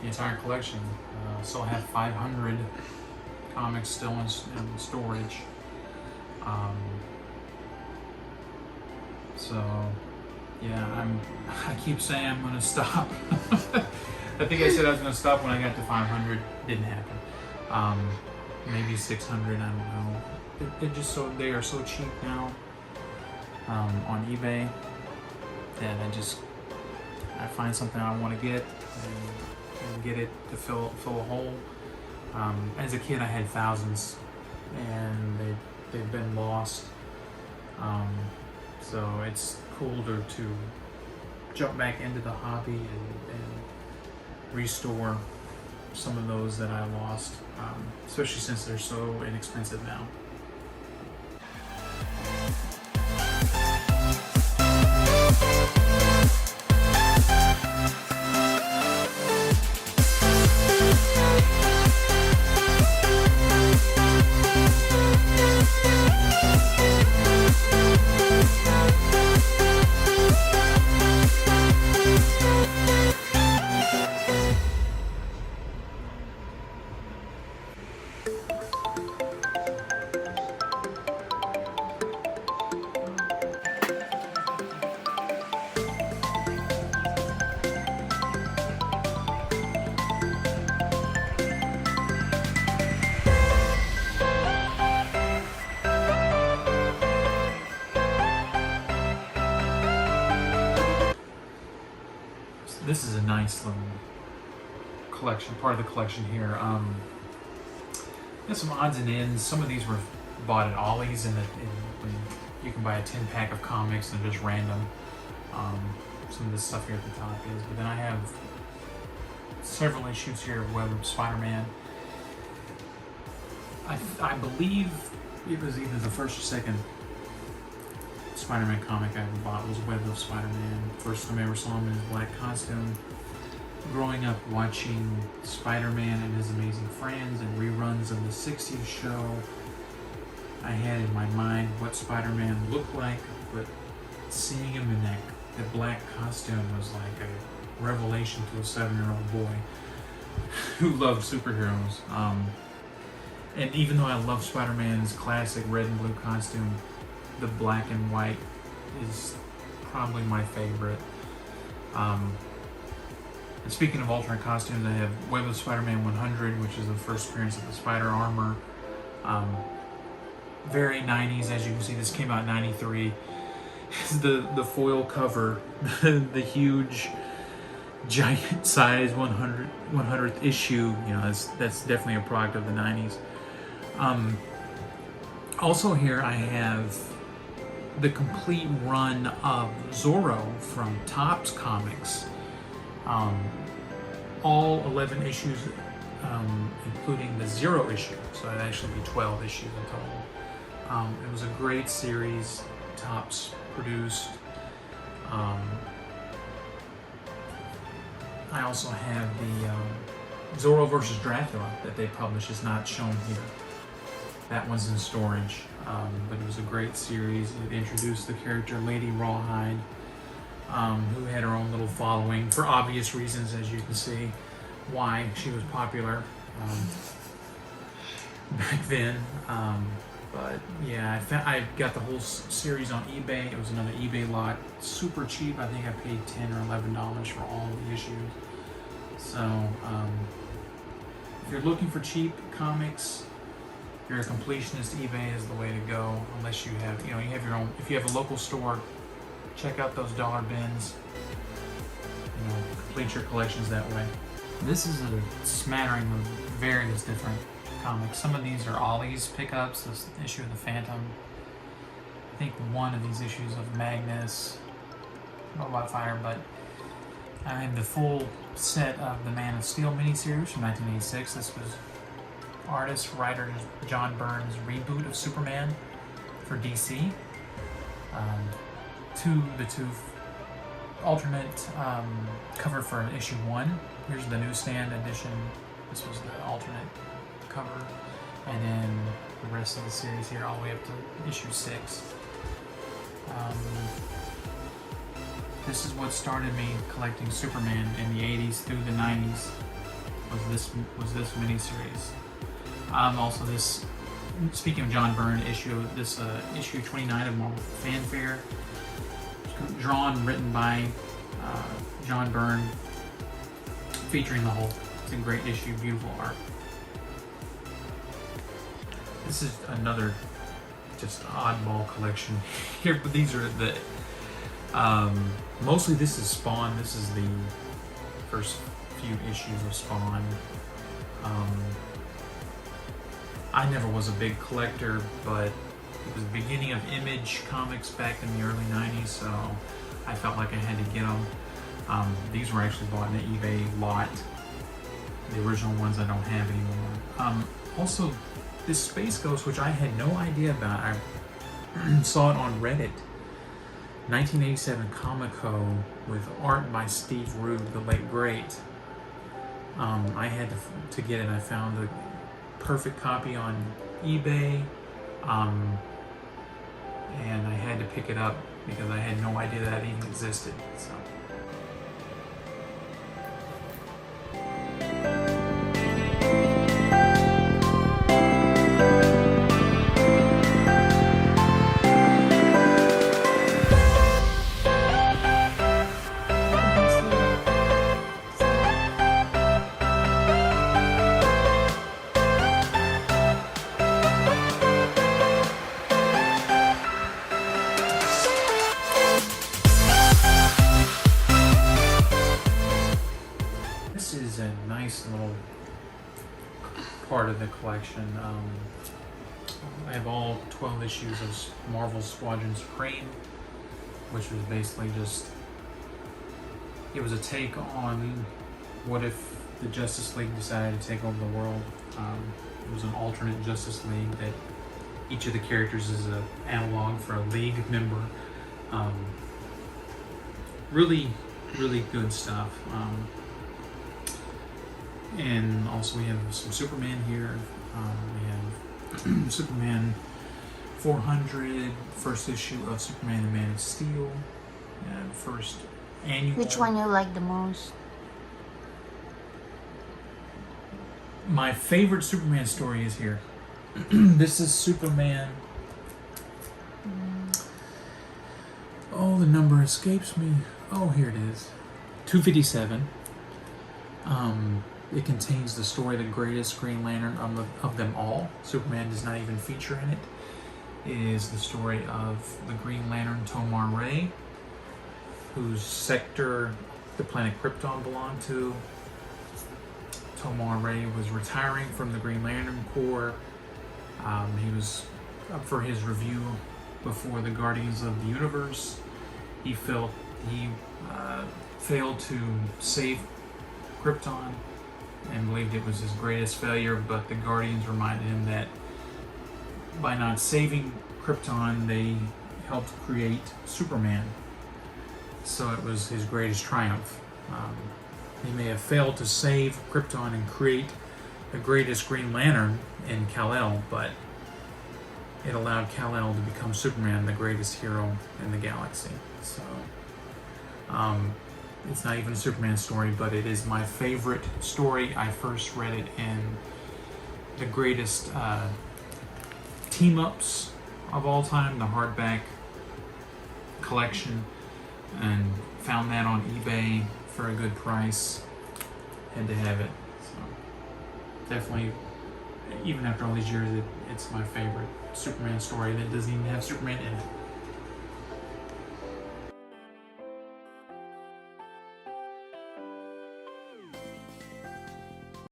the entire collection. Still have 500 comics still in storage. So yeah, I keep saying I'm gonna stop. I think I said I was gonna stop when I got to 500. Didn't happen. Maybe 600. I don't know. They are so cheap now on eBay that I find something I want to get and get it to fill a hole. As a kid, I had thousands, and they've been lost. So it's cooler to jump back into the hobby and restore some of those that I lost, especially since they're so inexpensive now. This is a nice little collection, part of the collection here. Got some odds and ends. Some of these were bought at Ollie's, and you can buy a 10-pack of comics and just random. Some of this stuff here at the top is, but then I have several issues here of Web of Spider-Man. I believe it was either the first or second Spider-Man comic I ever bought was Web of Spider-Man. First time I ever saw him in his black costume. Growing up watching Spider-Man and His Amazing Friends and reruns of the 60s show, I had in my mind what Spider-Man looked like, but seeing him in that black costume was like a revelation to a 7-year-old boy who loved superheroes. And even though I love Spider-Man's classic red and blue costume, the black and white is probably my favorite. And speaking of alternate costumes, I have Web of Spider-Man 100, which is the first appearance of the spider armor. Very 90s, as you can see. This came out in 93. The foil cover, the huge, giant size 100th issue. You know, that's definitely a product of the 90s. Also here I have the complete run of Zorro from Topps Comics. All 11 issues, including the 0 issue, so it'd actually be 12 issues in total. It was a great series Topps produced. I also have the Zorro versus Dracula that they published. Is not shown here. That one's in storage, but it was a great series. It introduced the character Lady Rawhide, who had her own little following for obvious reasons, as you can see why she was popular back then. But yeah, I got the whole series on eBay. It was another eBay lot, super cheap. I think I paid $10 or $11 for all of the issues. So if you're looking for cheap comics, if you're a completionist, eBay is the way to go. Unless you have, you have your own. If you have a local store, check out those dollar bins. Complete your collections that way. This is a smattering of various different comics. Some of these are Ollie's pickups. This issue of the Phantom. I think one of these issues of Magnus. I don't know about Fire, but I have the full set of the Man of Steel miniseries from 1986. This was artist, writer John Byrne's reboot of Superman for DC. The two alternate cover for issue 1. Here's the newsstand edition. This was the alternate cover. And then the rest of the series here all the way up to issue 6. This is what started me collecting Superman in the 80s through the 90s. was this miniseries. Also, this, speaking of John Byrne, issue 29 of Marvel Fanfare, drawn, written by John Byrne, featuring the Hulk. It's a great issue, beautiful art. This is another just oddball collection here, but these are the mostly this is Spawn. This is the first few issues of Spawn. I never was a big collector, but it was the beginning of Image Comics back in the early 90s, so I felt like I had to get them. These were actually bought in the eBay lot. The original ones I don't have anymore. Also, this Space Ghost, which I had no idea about, I saw it on Reddit. 1987 Comico with art by Steve Rude, the late great. I had to get it. I found a perfect copy on eBay, and I had to pick it up because I had no idea that it even existed. So. This is a nice little part of the collection. I have all 12 issues of Marvel Squadron Supreme, which was basically just, it was a take on what if the Justice League decided to take over the world. It was an alternate Justice League that each of the characters is an analog for a League member. Really, really good stuff. And also we have some Superman here. We have Superman 400, first issue of Superman and Man of Steel, and first annual. Which one you like the most? My favorite Superman story is here. This is Superman. Oh, the number escapes me. Oh, here it is. 257. It contains the story of the greatest Green Lantern of them all. Superman does not even feature in it. It is the story of the Green Lantern Tomar Ray, whose sector the planet Krypton belonged to. Tomar Ray was retiring from the Green Lantern Corps. He was up for his review before the Guardians of the Universe. He felt he failed to save Krypton and believed it was his greatest failure, but the Guardians reminded him that by not saving Krypton, they helped create Superman. So it was his greatest triumph. He may have failed to save Krypton and create the greatest Green Lantern in Kal-El, but it allowed Kal-El to become Superman, the greatest hero in the galaxy. So, it's not even a Superman story, but it is my favorite story. I first read it in the greatest team-ups of all time, the hardback collection, and found that on eBay for a good price. Had to have it. So definitely, even after all these years, it's my favorite Superman story that doesn't even have Superman in it.